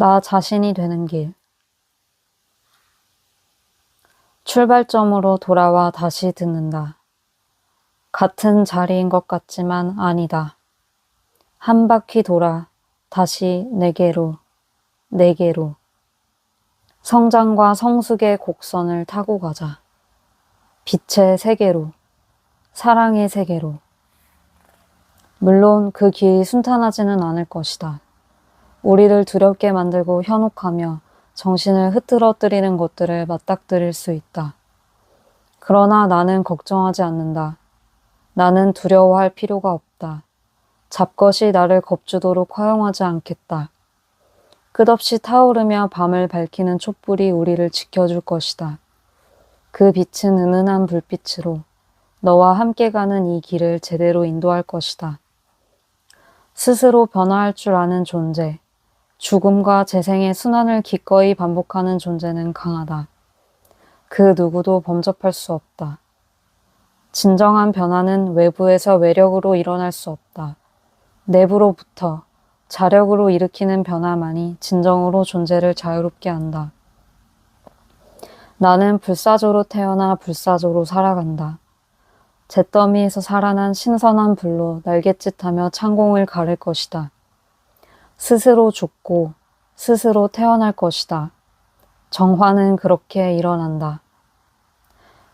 나 자신이 되는 길. 출발점으로 돌아와 다시 듣는다. 같은 자리인 것 같지만 아니다. 한 바퀴 돌아 다시 내게로, 내게로. 성장과 성숙의 곡선을 타고 가자. 빛의 세계로, 사랑의 세계로. 물론 그 길이 순탄하지는 않을 것이다. 우리를 두렵게 만들고 현혹하며 정신을 흐트러뜨리는 것들을 맞닥뜨릴 수 있다. 그러나 나는 걱정하지 않는다. 나는 두려워할 필요가 없다. 잡것이 나를 겁주도록 허용하지 않겠다. 끝없이 타오르며 밤을 밝히는 촛불이 우리를 지켜줄 것이다. 그 빛은 은은한 불빛으로 너와 함께 가는 이 길을 제대로 인도할 것이다. 스스로 변화할 줄 아는 존재, 죽음과 재생의 순환을 기꺼이 반복하는 존재는 강하다. 그 누구도 범접할 수 없다. 진정한 변화는 외부에서 외력으로 일어날 수 없다. 내부로부터 자력으로 일으키는 변화만이 진정으로 존재를 자유롭게 한다. 나는 불사조로 태어나 불사조로 살아간다. 잿더미에서 살아난 신선한 불로 날갯짓하며 창공을 가를 것이다. 스스로 죽고 스스로 태어날 것이다. 정화는 그렇게 일어난다.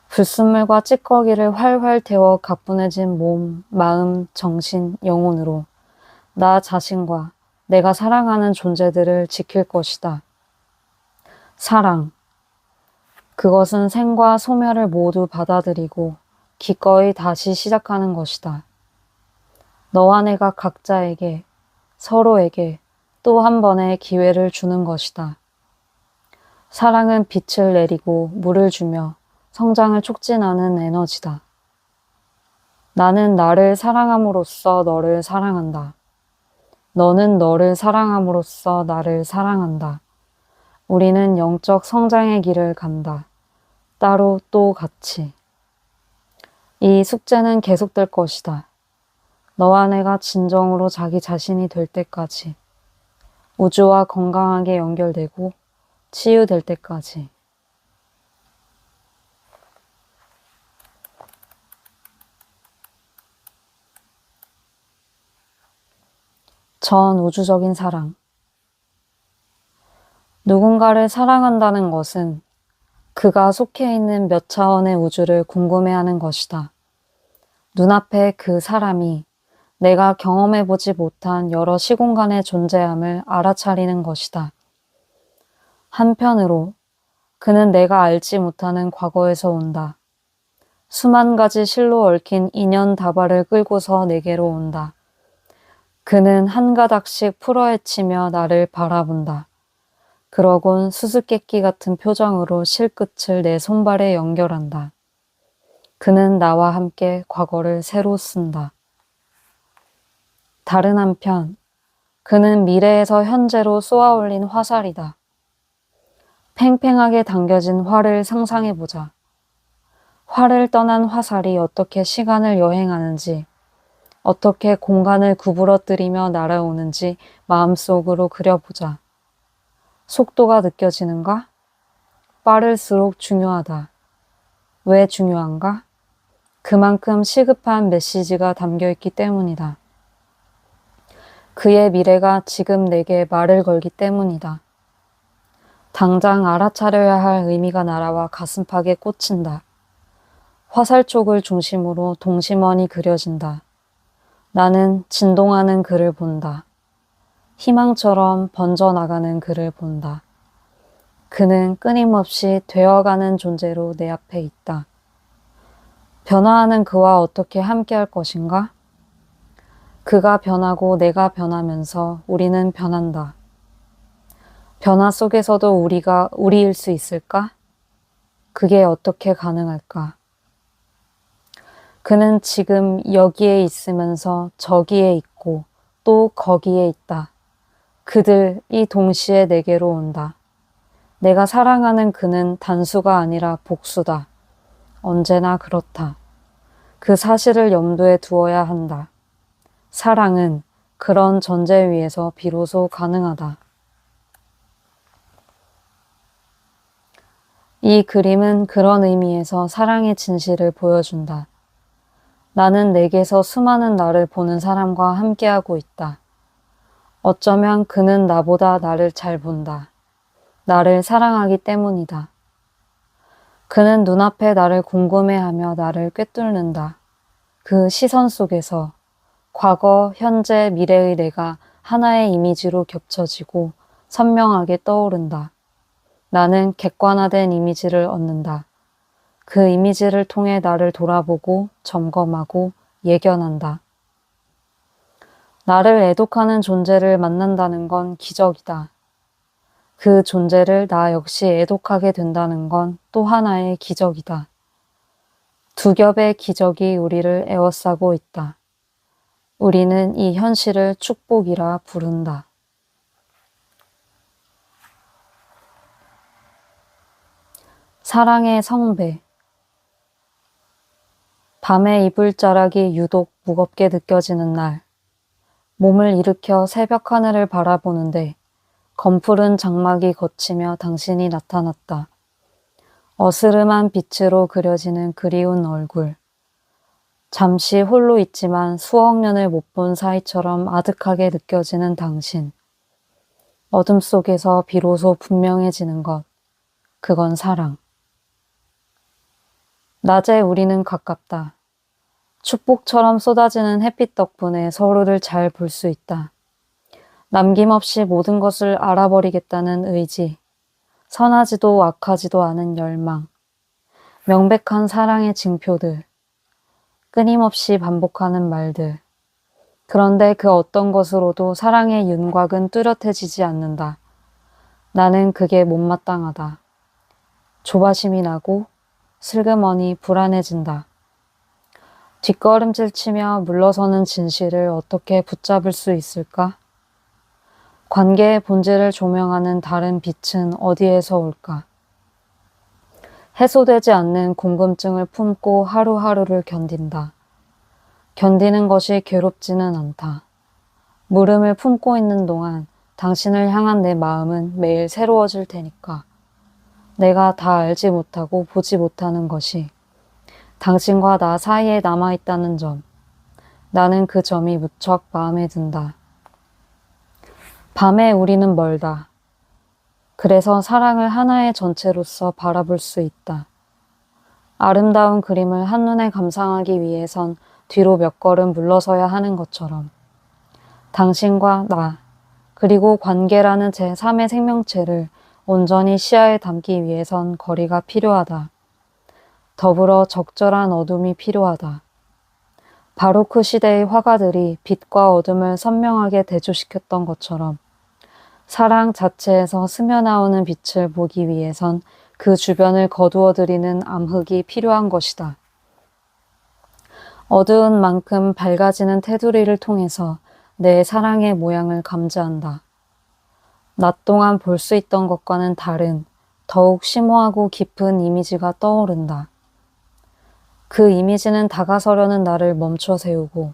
불순물과 찌꺼기를 활활 태워 가뿐해진 몸, 마음, 정신, 영혼으로 나 자신과 내가 사랑하는 존재들을 지킬 것이다. 사랑. 그것은 생과 소멸을 모두 받아들이고 기꺼이 다시 시작하는 것이다. 너와 내가 각자에게, 서로에게 또 한 번의 기회를 주는 것이다. 사랑은 빛을 내리고 물을 주며 성장을 촉진하는 에너지다. 나는 나를 사랑함으로써 너를 사랑한다. 너는 너를 사랑함으로써 나를 사랑한다. 우리는 영적 성장의 길을 간다. 따로 또 같이. 이 숙제는 계속될 것이다. 너와 내가 진정으로 자기 자신이 될 때까지. 우주와 건강하게 연결되고 치유될 때까지. 전 우주적인 사랑. 누군가를 사랑한다는 것은 그가 속해 있는 몇 차원의 우주를 궁금해하는 것이다. 눈앞에 그 사람이 내가 경험해보지 못한 여러 시공간의 존재함을 알아차리는 것이다. 한편으로 그는 내가 알지 못하는 과거에서 온다. 수만 가지 실로 얽힌 인연 다발을 끌고서 내게로 온다. 그는 한 가닥씩 풀어헤치며 나를 바라본다. 그러곤 수수께끼 같은 표정으로 실끝을 내 손발에 연결한다. 그는 나와 함께 과거를 새로 쓴다. 다른 한편, 그는 미래에서 현재로 쏘아올린 화살이다. 팽팽하게 당겨진 활을 상상해보자. 활을 떠난 화살이 어떻게 시간을 여행하는지, 어떻게 공간을 구부러뜨리며 날아오는지 마음속으로 그려보자. 속도가 느껴지는가? 빠를수록 중요하다. 왜 중요한가? 그만큼 시급한 메시지가 담겨있기 때문이다. 그의 미래가 지금 내게 말을 걸기 때문이다. 당장 알아차려야 할 의미가 날아와 가슴팍에 꽂힌다. 화살촉을 중심으로 동심원이 그려진다. 나는 진동하는 그를 본다. 희망처럼 번져나가는 그를 본다. 그는 끊임없이 되어가는 존재로 내 앞에 있다. 변화하는 그와 어떻게 함께할 것인가? 그가 변하고 내가 변하면서 우리는 변한다. 변화 속에서도 우리가 우리일 수 있을까? 그게 어떻게 가능할까? 그는 지금 여기에 있으면서 저기에 있고 또 거기에 있다. 그들이 동시에 내게로 온다. 내가 사랑하는 그는 단수가 아니라 복수다. 언제나 그렇다. 그 사실을 염두에 두어야 한다. 사랑은 그런 전제 위에서 비로소 가능하다. 이 그림은 그런 의미에서 사랑의 진실을 보여준다. 나는 내게서 수많은 나를 보는 사람과 함께하고 있다. 어쩌면 그는 나보다 나를 잘 본다. 나를 사랑하기 때문이다. 그는 눈앞에 나를 궁금해하며 나를 꿰뚫는다. 그 시선 속에서 과거, 현재, 미래의 내가 하나의 이미지로 겹쳐지고 선명하게 떠오른다. 나는 객관화된 이미지를 얻는다. 그 이미지를 통해 나를 돌아보고 점검하고 예견한다. 나를 애독하는 존재를 만난다는 건 기적이다. 그 존재를 나 역시 애독하게 된다는 건 또 하나의 기적이다. 두 겹의 기적이 우리를 에워싸고 있다. 우리는 이 현실을 축복이라 부른다. 사랑의 성배. 밤에 이불자락이 유독 무겁게 느껴지는 날, 몸을 일으켜 새벽 하늘을 바라보는데 검푸른 장막이 걷히며 당신이 나타났다. 어스름한 빛으로 그려지는 그리운 얼굴. 잠시 홀로 있지만 수억 년을 못 본 사이처럼 아득하게 느껴지는 당신. 어둠 속에서 비로소 분명해지는 것. 그건 사랑. 낮에 우리는 가깝다. 축복처럼 쏟아지는 햇빛 덕분에 서로를 잘 볼 수 있다. 남김없이 모든 것을 알아버리겠다는 의지, 선하지도 악하지도 않은 열망, 명백한 사랑의 징표들, 끊임없이 반복하는 말들. 그런데 그 어떤 것으로도 사랑의 윤곽은 뚜렷해지지 않는다. 나는 그게 못마땅하다. 조바심이 나고 슬그머니 불안해진다. 뒷걸음질 치며 물러서는 진실을 어떻게 붙잡을 수 있을까? 관계의 본질을 조명하는 다른 빛은 어디에서 올까? 해소되지 않는 궁금증을 품고 하루하루를 견딘다. 견디는 것이 괴롭지는 않다. 물음을 품고 있는 동안 당신을 향한 내 마음은 매일 새로워질 테니까. 내가 다 알지 못하고 보지 못하는 것이 당신과 나 사이에 남아있다는 점. 나는 그 점이 무척 마음에 든다. 밤에 우리는 멀다. 그래서 사랑을 하나의 전체로서 바라볼 수 있다. 아름다운 그림을 한눈에 감상하기 위해선 뒤로 몇 걸음 물러서야 하는 것처럼 당신과 나, 그리고 관계라는 제3의 생명체를 온전히 시야에 담기 위해선 거리가 필요하다. 더불어 적절한 어둠이 필요하다. 바로크 시대의 화가들이 빛과 어둠을 선명하게 대조시켰던 것처럼 사랑 자체에서 스며나오는 빛을 보기 위해선 그 주변을 거두어들이는 암흑이 필요한 것이다. 어두운 만큼 밝아지는 테두리를 통해서 내 사랑의 모양을 감지한다. 낮 동안 볼 수 있던 것과는 다른 더욱 심오하고 깊은 이미지가 떠오른다. 그 이미지는 다가서려는 나를 멈춰 세우고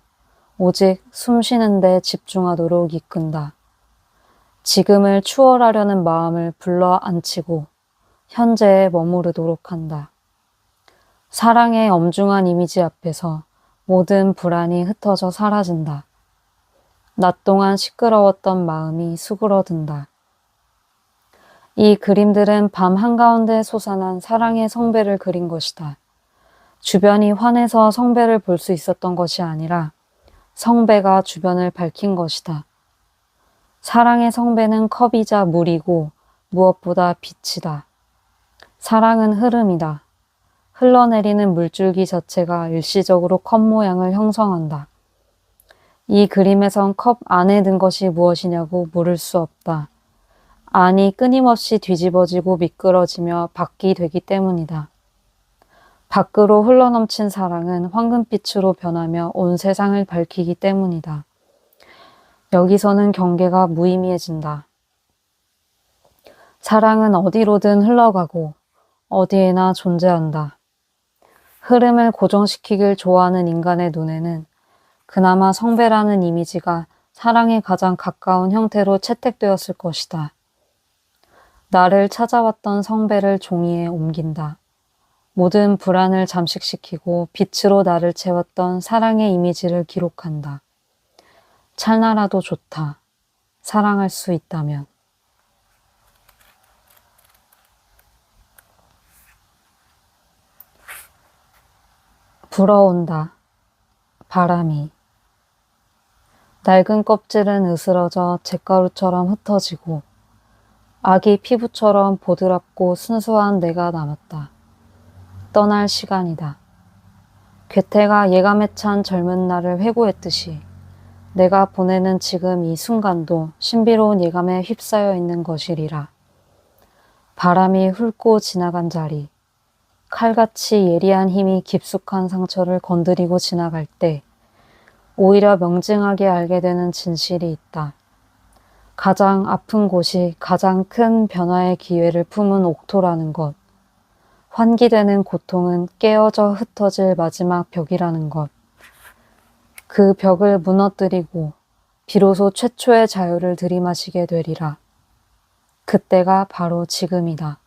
오직 숨 쉬는 데 집중하도록 이끈다. 지금을 추월하려는 마음을 불러 안치고 현재에 머무르도록 한다. 사랑의 엄중한 이미지 앞에서 모든 불안이 흩어져 사라진다. 낮 동안 시끄러웠던 마음이 수그러든다. 이 그림들은 밤 한가운데 솟아난 사랑의 성배를 그린 것이다. 주변이 환해서 성배를 볼 수 있었던 것이 아니라 성배가 주변을 밝힌 것이다. 사랑의 성배는 컵이자 물이고 무엇보다 빛이다. 사랑은 흐름이다. 흘러내리는 물줄기 자체가 일시적으로 컵 모양을 형성한다. 이 그림에선 컵 안에 든 것이 무엇이냐고 물을 수 없다. 안이 끊임없이 뒤집어지고 미끄러지며 밖이 되기 때문이다. 밖으로 흘러넘친 사랑은 황금빛으로 변하며 온 세상을 밝히기 때문이다. 여기서는 경계가 무의미해진다. 사랑은 어디로든 흘러가고 어디에나 존재한다. 흐름을 고정시키길 좋아하는 인간의 눈에는 그나마 성배라는 이미지가 사랑에 가장 가까운 형태로 채택되었을 것이다. 나를 찾아왔던 성배를 종이에 옮긴다. 모든 불안을 잠식시키고 빛으로 나를 채웠던 사랑의 이미지를 기록한다. 찰나라도 좋다. 사랑할 수 있다면. 불어온다. 바람이. 낡은 껍질은 으스러져 잿가루처럼 흩어지고 아기 피부처럼 보드랍고 순수한 내가 남았다. 떠날 시간이다. 괴테가 예감에 찬 젊은 날을 회고했듯이 내가 보내는 지금 이 순간도 신비로운 예감에 휩싸여 있는 것이리라. 바람이 훑고 지나간 자리, 칼같이 예리한 힘이 깊숙한 상처를 건드리고 지나갈 때 오히려 명징하게 알게 되는 진실이 있다. 가장 아픈 곳이 가장 큰 변화의 기회를 품은 옥토라는 것. 환기되는 고통은 깨어져 흩어질 마지막 벽이라는 것. 그 벽을 무너뜨리고 비로소 최초의 자유를 들이마시게 되리라. 그때가 바로 지금이다.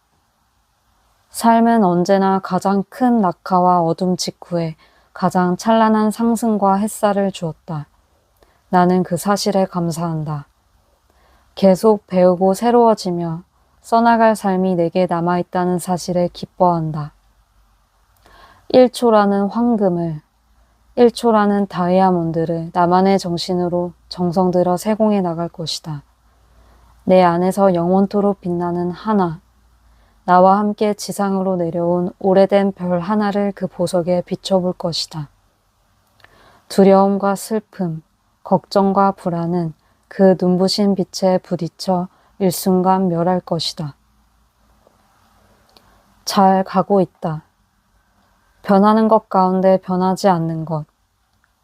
삶은 언제나 가장 큰 낙하와 어둠 직후에 가장 찬란한 상승과 햇살을 주었다. 나는 그 사실에 감사한다. 계속 배우고 새로워지며 써나갈 삶이 내게 남아있다는 사실에 기뻐한다. 1초라는 황금을, 1초라는 다이아몬드를 나만의 정신으로 정성 들여 세공해 나갈 것이다. 내 안에서 영원토록 빛나는 하나, 나와 함께 지상으로 내려온 오래된 별 하나를 그 보석에 비춰볼 것이다. 두려움과 슬픔, 걱정과 불안은 그 눈부신 빛에 부딪혀 일순간 멸할 것이다. 잘 가고 있다. 변하는 것 가운데 변하지 않는 것,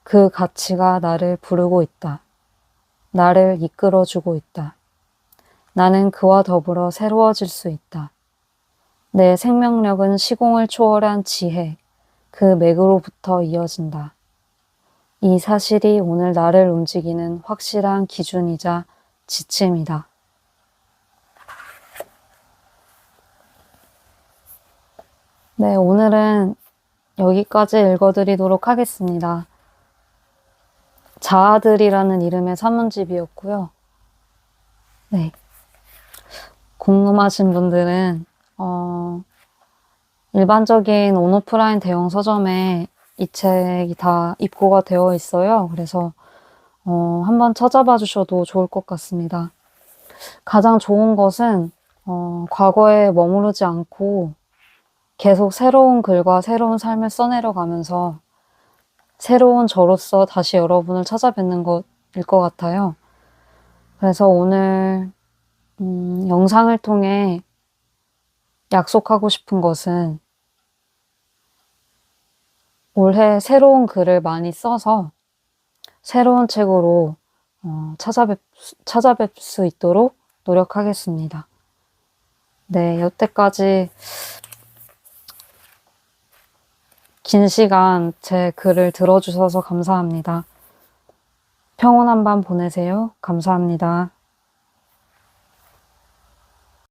그 가치가 나를 부르고 있다. 나를 이끌어주고 있다. 나는 그와 더불어 새로워질 수 있다. 내 생명력은 시공을 초월한 지혜, 그 맥으로부터 이어진다. 이 사실이 오늘 나를 움직이는 확실한 기준이자 지침이다. 네, 오늘은 여기까지 읽어드리도록 하겠습니다. 자아들이라는 이름의 산문집이었고요. 네. 궁금하신 분들은 일반적인 온오프라인 대형 서점에 이 책이 다 입고가 되어 있어요. 그래서 한번 찾아봐 주셔도 좋을 것 같습니다. 가장 좋은 것은 과거에 머무르지 않고 계속 새로운 글과 새로운 삶을 써내려가면서 새로운 저로서 다시 여러분을 찾아뵙는 것일 것 같아요. 그래서 오늘 영상을 통해 약속하고 싶은 것은 올해 새로운 글을 많이 써서 새로운 책으로 찾아뵐 수 있도록 노력하겠습니다. 네, 여태까지 긴 시간 제 글을 들어주셔서 감사합니다. 평온한 밤 보내세요. 감사합니다.